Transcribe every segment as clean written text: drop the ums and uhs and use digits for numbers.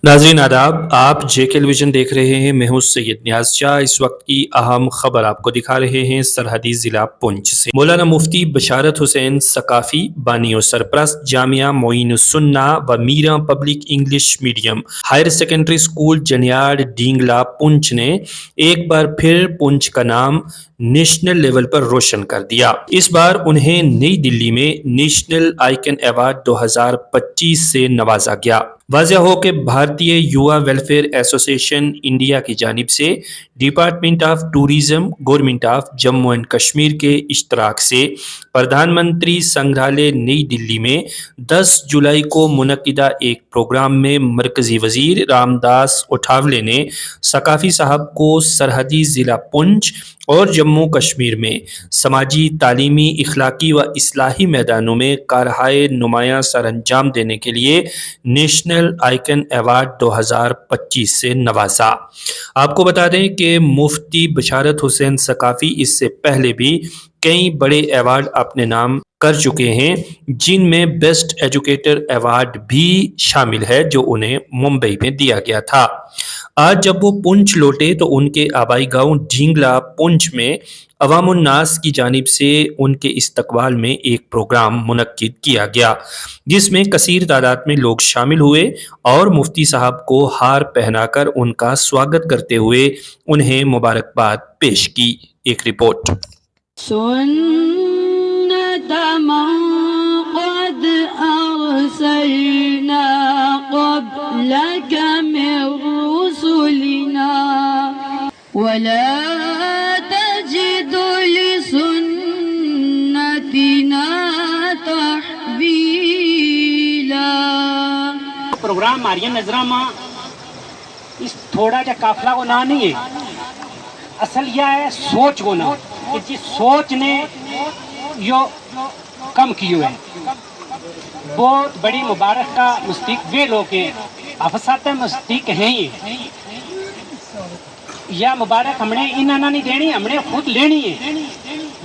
नाजरीन आदाब, आप जे टेलीविज़न देख रहे हैं। मैं हूँ सैयद नियाज़ शाह। इस वक्त की अहम खबर आपको दिखा रहे हैं सरहदी ज़िला पुंछ से। मौलाना मुफ्ती बशारत हुसैन सकाफ़ी बानी और सरपरस्त जामिया मोइनुस्सुन्ना व Meera public English medium higher secondary school Janiyar Dingla Poonch ने एक बार फिर पुंछ का नाम नेशनल लेवल पर रोशन कर दिया। इस बार उन्हें नई दिल्ली में नेशनल आइकन अवार्ड 2025 से नवाजा गया। वाज़ह हो कि Bharatiya Yuva welfare association India की जानिब से department of tourism government of Jammu and Kashmir के इश्तराक से प्रधानमंत्री संग्रहालय नई दिल्ली में 10 जुलाई को मुनक्किदा एक प्रोग्राम में मरकजी वजीर रामदास उठावले ने सकाफ़ी साहब को सरहदी ज़िला पुंछ और जम्मू कश्मीर में समाजी, तालीमी, इखलाकी व इस्लाही मैदानों में कारहाय नुमायाँ सर अंजाम देने के लिए नेशनल आइकन अवार्ड 2025 से नवाजा। आपको बता दें कि मुफ्ती बशारत हुसैन सकाफ़ी इससे पहले भी कई बड़े अवार्ड अपने नाम कर चुके हैं, जिनमें बेस्ट एजुकेटर अवार्ड भी शामिल है जो उन्हें मुंबई में दिया गया था। आज जब वो पुंछ लौटे तो उनके आबाई गांव ढींगला पुंछ में अवामुन्नास की जानिब से उनके इस्तकबाल में एक प्रोग्राम मुनक्किद किया गया, जिसमें कसीर तादाद में लोग शामिल हुए और मुफ्ती साहब को हार पहनाकर उनका स्वागत करते हुए उन्हें मुबारकबाद पेश की। एक रिपोर्ट। सुन्नत मन क़द अरसलना क़ब्लक मिन रुसुलिना वला तजिदु लिसुन्नतिना तहवीला। प्रोग्राम मारिया नजरा मां इस थोड़ा जा काफला को ना नहीं है, असल यह है सोच को ना कि जिस सोच ने यो कम कियो है। बहुत बड़ी मुबारक का मुस्तक वे लोग हैं, अफसात मुस्तक हैं ये। यह मुबारक हमने इन्हें नहीं देनी, हमने खुद लेनी है।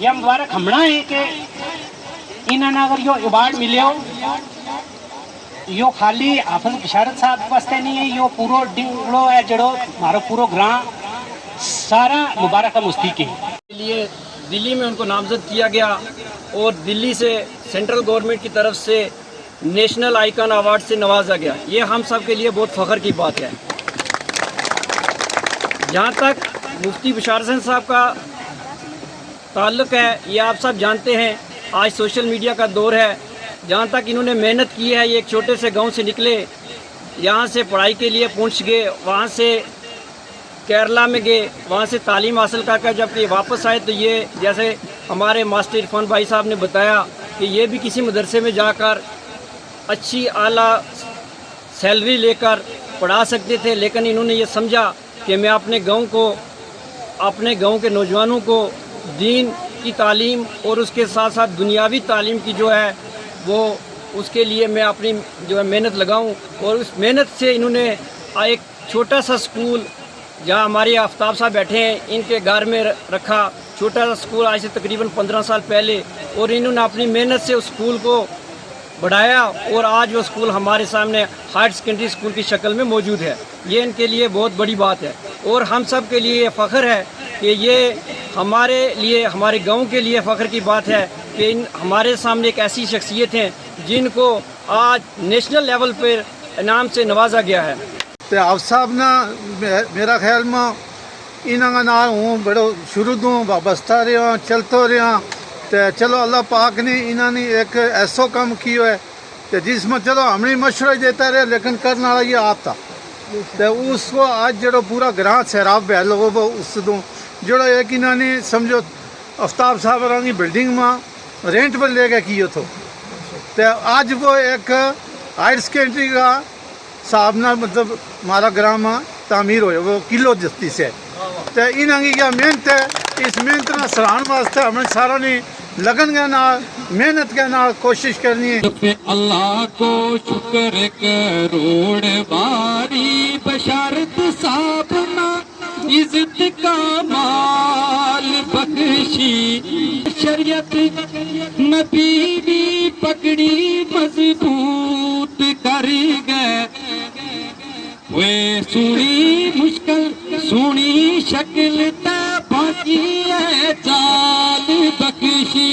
यह मुबारक हमना है कि इन्हें अगर यो अवार्ड मिले हो, यो खाली हाफिज बशारत साहब वास्ते नहीं है, यो पूरो डिंगलो है जड़ो हमारो पूरो ग्रां सारा मुबारक का मुस्तक है। लिए दिल्ली में उनको नामजद किया गया और दिल्ली से सेंट्रल गवर्नमेंट की तरफ से नेशनल आइकन अवार्ड से नवाजा गया। ये हम सब के लिए बहुत फ़ख्र की बात है। जहाँ तक मुफ्ती बशारत हुसैन साहब का ताल्लुक़ है, ये आप सब जानते हैं, आज सोशल मीडिया का दौर है। जहाँ तक इन्होंने मेहनत की है, ये एक छोटे से गांव से निकले, यहाँ से पढ़ाई के लिए पहुँच गए, वहाँ से केरला में गए, वहाँ से तालीम हासिल कर जब ये वापस आए तो ये जैसे हमारे मास्टर इरफान भाई साहब ने बताया कि ये भी किसी मदरसे में जाकर अच्छी आला सैलरी लेकर पढ़ा सकते थे, लेकिन इन्होंने ये समझा कि मैं अपने गांव को, अपने गांव के नौजवानों को दीन की तालीम और उसके साथ साथ दुनियावी तालीम की जो है वो उसके लिए मैं अपनी जो है मेहनत लगाऊं। और उस मेहनत से इन्होंने एक छोटा सा स्कूल जहाँ हमारे आफ्ताब साहब बैठे हैं, इनके घर में रखा। छोटा सा स्कूल आज से तकरीबन 15 साल पहले, और इन्होंने अपनी मेहनत से उस स्कूल को बढ़ाया और आज वो स्कूल हमारे सामने हायर सेकेंडरी स्कूल की शक्ल में मौजूद है। ये इनके लिए बहुत बड़ी बात है और हम सब के लिए फ़ख्र है कि ये हमारे लिए, हमारे गांव के लिए फ़ख्र की बात है कि हमारे सामने एक ऐसी शख्सियत हैं जिनको आज नेशनल लेवल पर इनाम से नवाजा गया है। तो आप साहब ना मेरा ख्याल में इन्होंने ना हूँ बड़ो शुरू तो वाबस्ता रहा चलते रहा। तो चलो अल्लाह पाक ने इन्होंने एक ऐसा काम किया है तो जिसमें चलो हमने मशवरा देता रहे, लेकिन करने वाला ये आप था। तो उसको आज जो पूरा ग्रां सैराब बह लो वो उस जो एक इन्होंने समझो आफ्ताब साहब की बिल्डिंग में रेंट पर लेके किए तो आज वो एक हायर सेकेंडरी का साहब ना मतलब हमारा ग्राम तामीर हो वो किलो जस्ती से। तो इन्होंने क्या मेहनत है, इस मेहनत ना सराहन वास्ते हमें सारा ने लगन के नाल मेहनत के नाल कोशिश करनी है। अल्लाह को शुक्र करोड़ बारी बशारत साहब ना इज्जत का माल बख्शी, शरीयत नबी भी पकड़ी मजबूत कर गए, वे सोनी मुश्किल सोनी शक्ल ता बाकी है चाल बख्शी।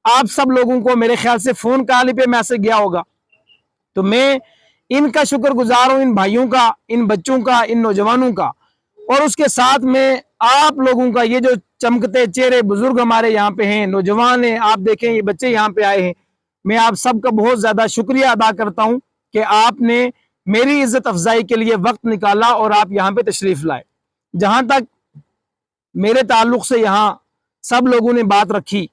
आप सब लोगों को मेरे ख्याल से फ़ोन कॉल पे मैसेज गया होगा, तो मैं इनका शुक्रगुजार हूँ, इन भाइयों का, इन बच्चों का, इन नौजवानों का, और उसके साथ में आप लोगों का। ये जो चमकते चेहरे बुजुर्ग हमारे यहाँ पे हैं, नौजवान हैं, आप देखें ये बच्चे यहाँ पे आए हैं, मैं आप सबका बहुत ज़्यादा शुक्रिया अदा करता हूँ कि आपने मेरी इज्जत अफजाई के लिए वक्त निकाला और आप यहाँ पे तशरीफ़ लाए। जहाँ तक मेरे ताल्लुक़ से यहाँ सब लोगों ने बात रखी,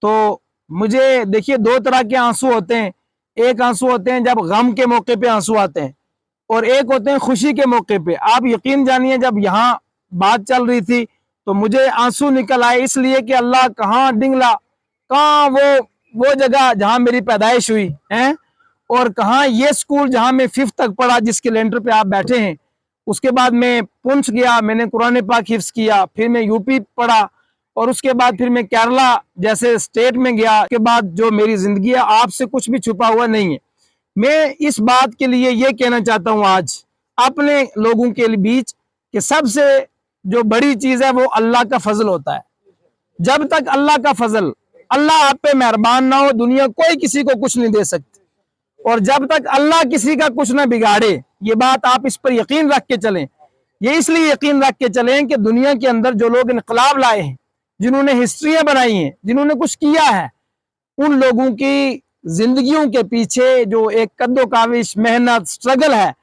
तो मुझे देखिए दो तरह के आंसू होते हैं। एक आंसू होते हैं जब गम के मौके पे आंसू आते हैं, और एक होते हैं खुशी के मौके पे। आप यकीन जानिए जब यहाँ बात चल रही थी तो मुझे आंसू निकल आए, इसलिए कि अल्लाह कहाँ डिंगला, कहाँ वो जगह जहाँ मेरी पैदाइश हुई है, और कहाँ ये स्कूल जहाँ मैं 5th तक पढ़ा, जिसके लेंटर पे आप बैठे हैं। उसके बाद मैं पुंछ गया, मैंने कुरान पाक हिफ्स किया, फिर मैं यूपी पढ़ा, और उसके बाद फिर मैं केरला जैसे स्टेट में गया। उसके बाद जो मेरी जिंदगी है आपसे कुछ भी छुपा हुआ नहीं है। मैं इस बात के लिए ये कहना चाहता हूँ आज अपने लोगों के बीच कि सबसे जो बड़ी चीज़ है वो अल्लाह का फजल होता है। जब तक अल्लाह का फजल, अल्लाह आप पे मेहरबान ना हो, दुनिया कोई किसी को कुछ नहीं दे सकती। और जब तक अल्लाह किसी का कुछ ना बिगाड़े, ये बात आप इस पर यकीन रख के चलें। ये इसलिए यकीन रख के चलें कि दुनिया के अंदर जो लोग इनकलाब लाए हैं, जिन्होंने हिस्ट्रियां बनाई हैं, जिन्होंने कुछ किया है, उन लोगों की जिंदगियों के पीछे जो एक कद्दो काविश, मेहनत, स्ट्रगल है,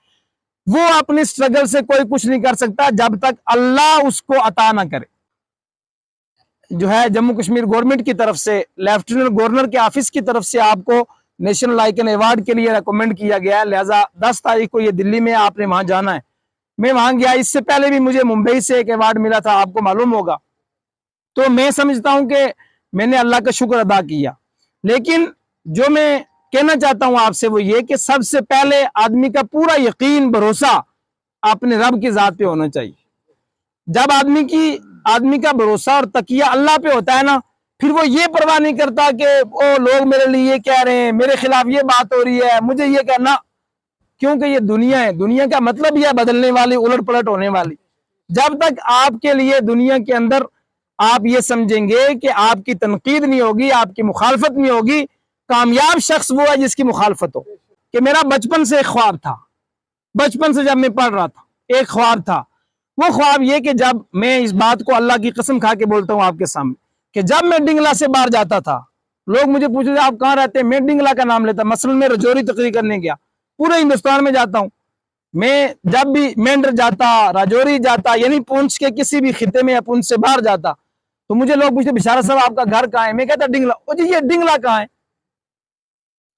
वो अपने स्ट्रगल से कोई कुछ नहीं कर सकता जब तक अल्लाह उसको अता ना करे। जो है जम्मू कश्मीर गवर्नमेंट की तरफ से, लेफ्टिनेंट गवर्नर के ऑफिस की तरफ से आपको नेशनल आइकन अवार्ड के लिए रिकमेंड किया गया है, लिहाजा 10 तारीख को ये दिल्ली में आपने वहां जाना है। मैं वहां गया, इससे पहले भी मुझे मुंबई से एक अवार्ड मिला था, आपको मालूम होगा। तो मैं समझता हूं कि मैंने अल्लाह का शुक्र अदा किया। लेकिन जो मैं कहना चाहता हूं आपसे वो ये कि सबसे पहले आदमी का पूरा यकीन, भरोसा अपने रब की जात पे होना चाहिए। जब आदमी का भरोसा और तकिया अल्लाह पे होता है ना, फिर वो ये परवाह नहीं करता कि ओ लोग मेरे लिए ये कह रहे हैं, मेरे खिलाफ ये बात हो रही है, मुझे ये कहना, क्योंकि ये दुनिया है। दुनिया का मतलब यह बदलने वाली, उलट पलट होने वाली। जब तक आपके लिए दुनिया के अंदर आप ये समझेंगे कि आपकी तनकीद नहीं होगी, आपकी मुखालफत नहीं होगी, कामयाब शख्स वो है जिसकी मुखालफत हो। कि मेरा बचपन से एक ख्वाब था, बचपन से जब मैं पढ़ रहा था एक ख्वाब था। वो ख्वाब ये कि जब मैं इस बात को अल्लाह की कसम खा के बोलता हूँ आपके सामने, कि जब मैं डिंगला से बाहर जाता था, लोग मुझे पूछते थे आप कहाँ रहते हैं, मैं डिंगला का नाम लेता। मसलन मैं रजौरी तकरीर करने गया, पूरे हिंदुस्तान में जाता हूँ मैं, जब भी मेंढर जाता, राजौरी जाता, यानी पूंछ के किसी भी खिते में या पूंछ से बाहर जाता, तो मुझे लोग पूछते बिशारत साहब आपका घर कहाँ है, मैं कहता डिंगला। ओ जी ये डिंगला कहाँ है,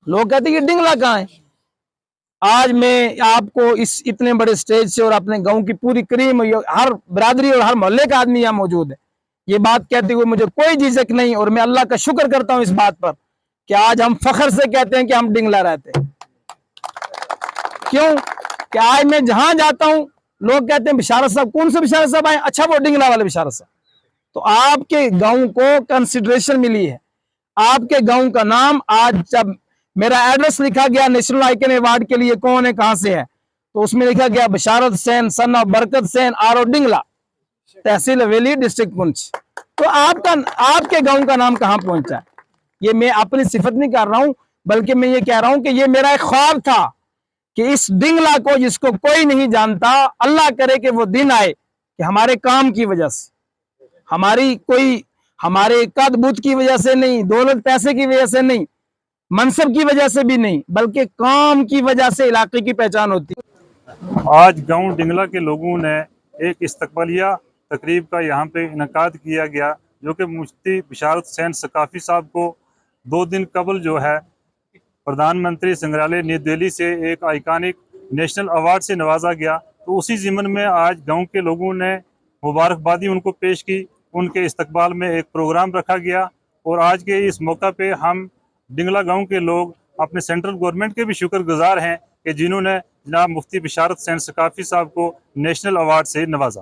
लोग कहते ये डिंगला कहाँ है। आज मैं आपको इस इतने बड़े स्टेज से और अपने गांव की पूरी करीम, हर बरादरी और हर मोहल्ले का आदमी यहाँ मौजूद है, ये बात कहते हुए मुझे कोई झिझक नहीं। और मैं अल्लाह का शुक्र करता हूँ इस बात पर कि आज हम फख्र से कहते हैं कि हम डिंगला रहते हैं। क्यों कि आज मैं जहां जाता हूं लोग कहते हैं बिशारत साहब, कौन से बिशारत साहब आए, अच्छा वो डिंगला वाले बिशारत साहब। तो आपके गांव को कंसिडरेशन मिली है, आपके गांव का नाम आज जब मेरा एड्रेस लिखा गया नेशनल आइकन अवार्ड के लिए, कौन है कहां से है, तो उसमें लिखा गया बिशारत हुसैन सन ऑफ बरकत Hussain are डिंगला, tehsil Haveli, district Poonch. तो आपके गांव का नाम कहां पहुंचा है। ये मैं अपनी सिफत नहीं कर रहा हूं, बल्कि मैं ये कह रहा हूं कि ये मेरा एक ख्वाब था कि इस डिंगला को, जिसको कोई नहीं जानता, अल्लाह करे कि वो दिन आए कि हमारे काम की वजह से, हमारे कद बुत की वजह से नहीं, दौलत पैसे की वजह से नहीं, मनसब की वजह से भी नहीं, बल्कि काम की वजह से इलाके की पहचान होती है। आज गांव डिंगला के लोगों ने एक इस्तकबालिया तकरीब का यहाँ पे इनकाद किया गया, जो कि मुफ्ती बिशारत हुसैन सकाफ़ी साहब को 2 दिन कबल जो है प्रधानमंत्री संग्रहालय नई दिल्ली से एक आइकॉनिक नेशनल अवार्ड से नवाजा गया। तो उसी ज़िमन में आज गांव के लोगों ने मुबारकबादी उनको पेश की, उनके इस्तकबाल में एक प्रोग्राम रखा गया। और आज के इस मौका पे हम डिंगला गांव के लोग अपने सेंट्रल गवर्नमेंट के भी शुक्रगुजार हैं कि जिन्होंने जनाब मुफ्ती बिशारत हुसैन सकाफ़ी साहब को नेशनल अवार्ड से नवाजा।